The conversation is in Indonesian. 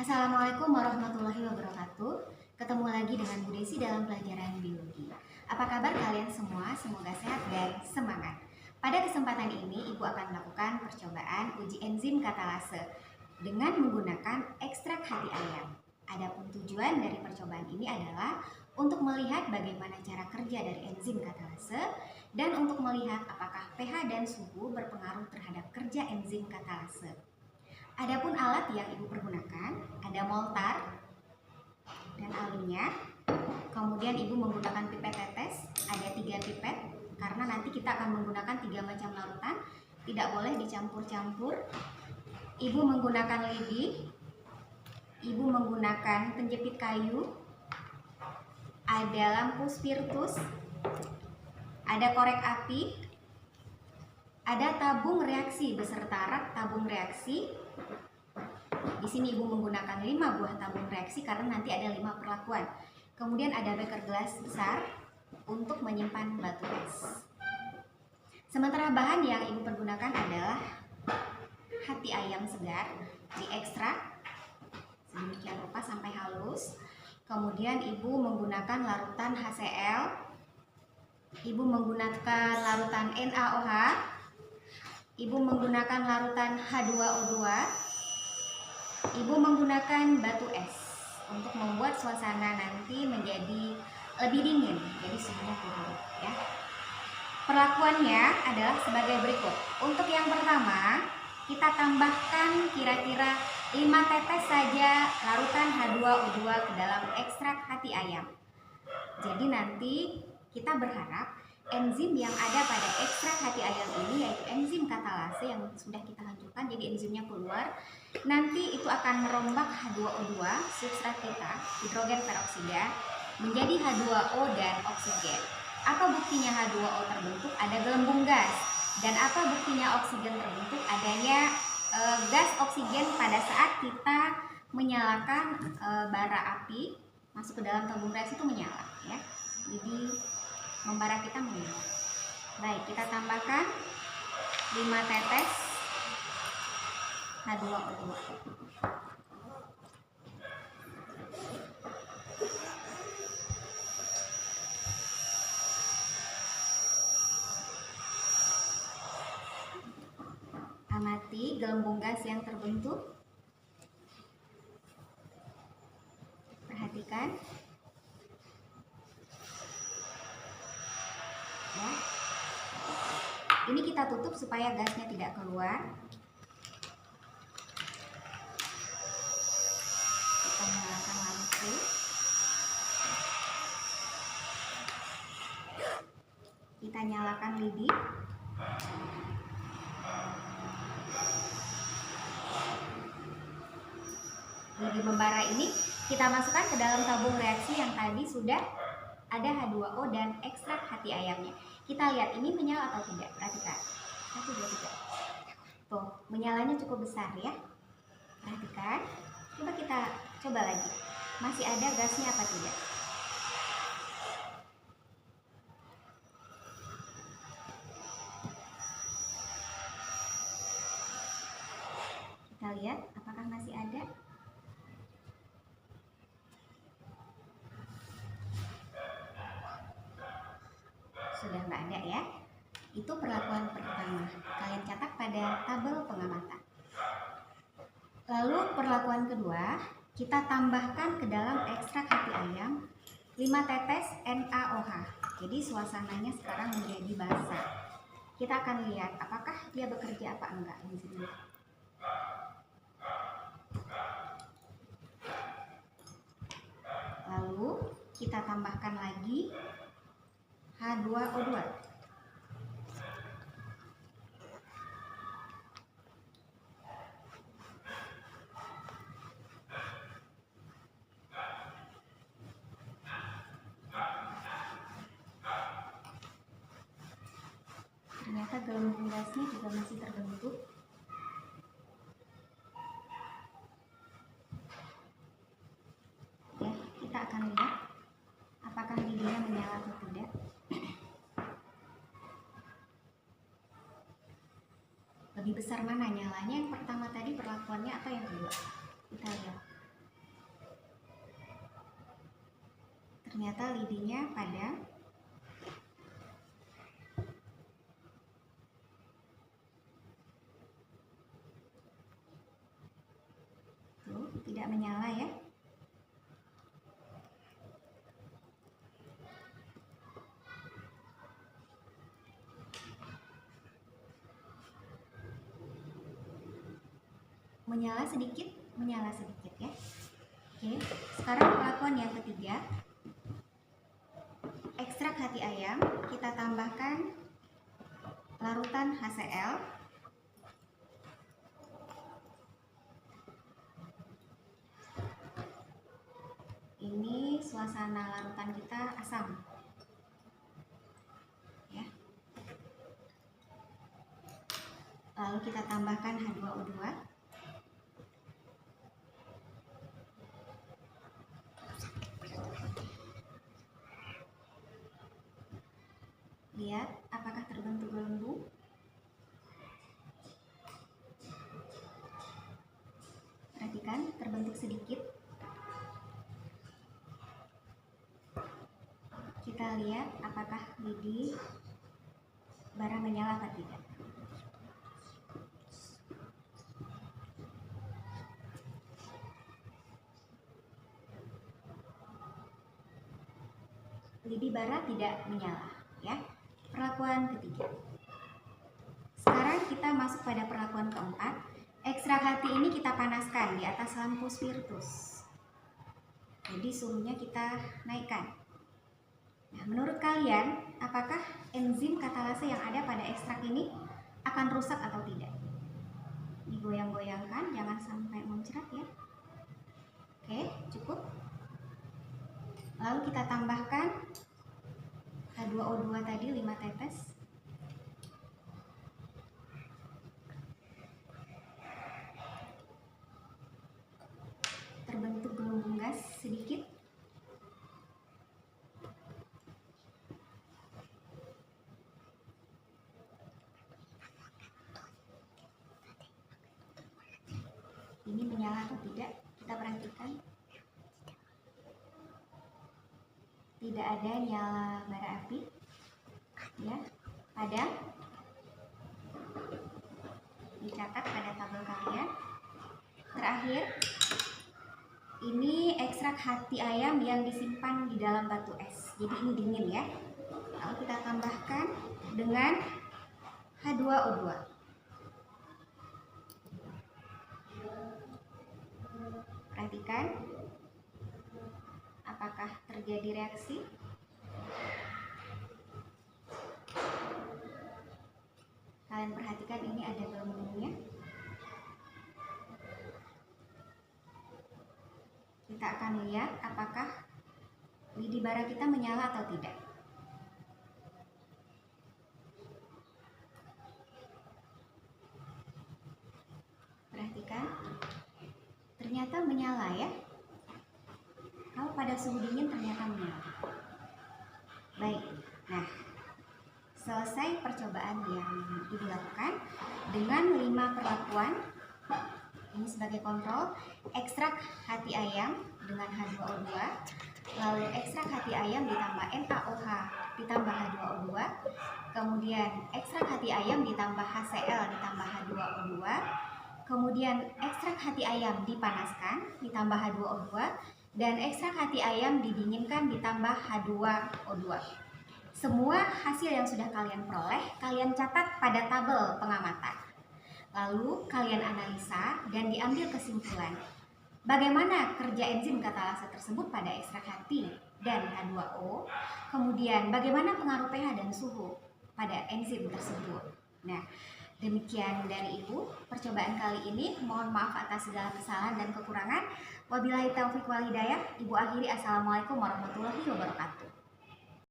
Assalamualaikum warahmatullahi wabarakatuh. Ketemu lagi dengan Bu Desi dalam pelajaran biologi. Apa kabar kalian semua? Semoga sehat dan semangat. Pada kesempatan ini, Ibu akan melakukan percobaan uji enzim katalase dengan menggunakan ekstrak hati ayam. Adapun tujuan dari percobaan ini adalah untuk melihat bagaimana cara kerja dari enzim katalase dan untuk melihat apakah pH dan suhu berpengaruh terhadap kerja enzim katalase. Adapun alat yang Ibu pergunakan ada moltar dan alinya. Kemudian Ibu menggunakan pipet tetes, ada 3 pipet karena nanti kita akan menggunakan 3 macam larutan, tidak boleh dicampur-campur. Ibu menggunakan lidi, Ibu menggunakan penjepit kayu, ada lampu spiritus, ada korek api, ada tabung reaksi beserta rak tabung reaksi. Di sini Ibu menggunakan 5 buah tabung reaksi karena nanti ada 5 perlakuan. Kemudian ada beker gelas besar untuk menyimpan batu es. Sementara bahan yang Ibu pergunakan adalah hati ayam segar, diekstrak sedemikian rupa sampai halus. Kemudian Ibu menggunakan larutan HCl, Ibu menggunakan larutan NaOH, Ibu menggunakan larutan H2O2, Ibu menggunakan batu es untuk membuat suasana nanti menjadi lebih dingin, jadi suhunya turun ya. Perlakuannya adalah sebagai berikut. Untuk yang pertama, kita tambahkan kira-kira 5 tetes saja larutan H2O2 ke dalam ekstrak hati ayam. Jadi nanti kita berharap enzim yang ada pada ekstrak hati ayam ini, yaitu enzim katalase yang sudah kita hancurkan, jadi enzimnya keluar. Nanti itu akan merombak H2O2, substrat kita, hidrogen peroksida, menjadi H2O dan oksigen. Apa buktinya H2O terbentuk? Ada gelembung gas. Dan apa buktinya oksigen terbentuk? Adanya gas oksigen pada saat kita menyalakan bara api, masuk ke dalam tabung reaksi itu menyala ya. Jadi membara kita menyala. Baik, kita tambahkan 5 tetes H2O2. Amati gelembung gas yang terbentuk. Perhatikan. Ya. Ini kita tutup supaya gasnya tidak keluar. Kita nyalakan lampu. Kita nyalakan lidi. Lidi membara ini kita masukkan ke dalam tabung reaksi yang tadi sudah ada H2O dan ekstrak hati ayamnya. Kita lihat ini menyala atau tidak. Perhatikan. 1, 2, 3. Tuh, menyalanya cukup besar ya. Perhatikan. Coba kita coba lagi. Masih ada gasnya apa tidak? Kita lihat apakah masih ada. Sudah nggak ada ya. Itu perlakuan pertama. Kalian catat pada tabel pengamatan. Lalu perlakuan kedua, kita tambahkan ke dalam ekstrak hati ayam 5 tetes NaOH. Jadi suasananya sekarang menjadi basah. Kita akan lihat apakah dia bekerja apa enggak enzimnya. Lalu kita tambahkan lagi H2O2. Ternyata gelembung gasnya juga masih terbentuk. Ya, kita akan lihat apakah lidinya menyala atau tidak. Lebih besar mana nyalanya, yang pertama tadi perlakuannya atau yang kedua? Kita lihat. Ternyata lidinya padam. Tuh, tidak menyala ya. Menyala sedikit ya. Oke, sekarang perlakuan yang ketiga. Ekstrak hati ayam, kita tambahkan larutan HCl. Ini suasana larutan kita asam. Ya. Lalu kita tambahkan H2O2. Lihat apakah terbentuk gelembung. Perhatikan terbentuk sedikit. Kita lihat apakah lidi bara menyala atau tidak. Lidi bara tidak menyala ya. Perlakuan ketiga. Sekarang kita masuk pada perlakuan keempat. Ekstrak hati ini kita panaskan di atas lampu spiritus. Jadi suhunya kita naikkan. Nah, menurut kalian, apakah enzim katalase yang ada pada ekstrak ini akan rusak atau tidak? Digoyang-goyangkan, jangan sampai muncrat ya. Oke, cukup. Lalu kita tambahkan H2O2 tadi 5 tetes. Terbentuk gelembung gas sedikit. Ini menyala atau tidak? Kita perhatikan. Tidak ada nyala bara api. Ya, padam. Dicatat pada tabel kalian. Terakhir, ini ekstrak hati ayam yang disimpan di dalam batu es. Jadi ini dingin ya. Lalu kita tambahkan dengan H2O2. Perhatikan apakah terjadi reaksi. Kalian perhatikan ini ada gelembungnya. Kita akan lihat apakah lidi bara kita menyala atau tidak. Perhatikan, ternyata menyala ya. Kalau pada suhu dingin ternyata menyala. Baik, nah selesai percobaan yang ibu lakukan dengan 5 perlakuan. Ini sebagai kontrol. Ekstrak hati ayam dengan H2O2, lalu ekstrak hati ayam ditambah NaOH ditambah H2O2, kemudian ekstrak hati ayam ditambah HCl ditambah H2O2, kemudian ekstrak hati ayam dipanaskan ditambah H2O2, dan ekstrak hati ayam didinginkan ditambah H2O2. Semua hasil yang sudah kalian peroleh, kalian catat pada tabel pengamatan. Lalu kalian analisa dan diambil kesimpulan. Bagaimana kerja enzim katalase tersebut pada ekstrak hati dan H2O, kemudian bagaimana pengaruh pH dan suhu pada enzim tersebut. Nah, demikian dari Ibu percobaan kali ini. Mohon maaf atas segala kesalahan dan kekurangan. Wabillahi taufiq wal hidayah. Ibu akhiri, assalamualaikum warahmatullahi wabarakatuh.